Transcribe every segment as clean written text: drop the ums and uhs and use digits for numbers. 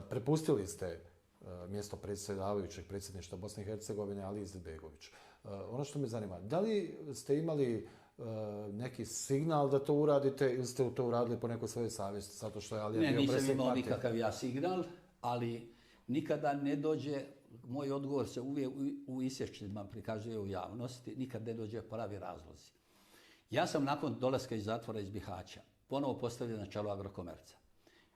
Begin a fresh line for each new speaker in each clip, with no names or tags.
Prepustili ste mjesto predsjedavajućeg predsjedništva Bosne i Hercegovine Ali Izetbegović. Ono što me zanima, da li ste imali neki signal da to uradite ili ste to uradili po nekoj svojoj savjesti, zato što je Alija bio predsjednik partije?
Ne, nisam imao nikakav ja signal, ali nikada ne dođe, moj odgovor se uvijek u izvješćima prikazuje u javnosti, nikad ne dođe pravi razlozi. Ja sam nakon dolaska iz zatvora iz Bihaća ponovo postavljen na čelo Agrokomerca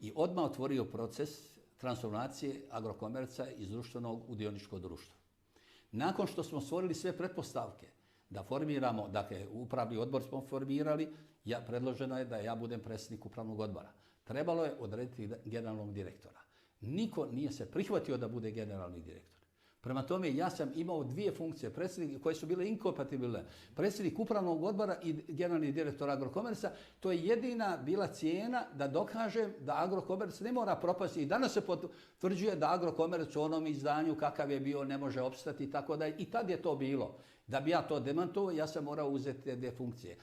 i odmah otvorio proces transformacije Agrokomerca iz društvenog u dioničko društvo. Nakon što smo stvorili sve pretpostavke da formiramo, dakle upravni odbor smo formirali, predloženo je da ja budem predsjednik upravnog odbora. Trebalo je odrediti generalnog direktora. Niko nije se prihvatio da bude generalni direktor. Prema tome, ja sam imao dvije funkcije koje su bile inkompatibilne. Predsjednik upravnog odbora i generalni direktor Agrokomerca, to je jedina bila cijena da dokažem da Agrokomerc ne mora propasti. I danas se potvrđuje da Agrokomerc u onom izdanju kakav je bio ne može opstati i tako da. I tad je to bilo. Da bi ja to demantovao, ja sam morao uzeti te dvije funkcije.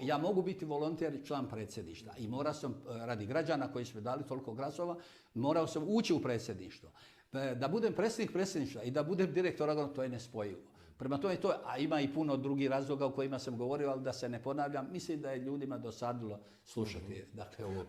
Ja mogu biti volonter i član predsjedništva i morao sam, radi građana koji su mi dali toliko glasova, morao sam ući u predsjedništvo. Da budem predsjednik predsjedništva i da budem direktor Agrokomera, to je nespojivo. Prema tome to, a ima i puno drugih razloga o kojima sam govorio, ali da se ne ponavljam, mislim da je ljudima dosadilo slušati. Dakle, ovo.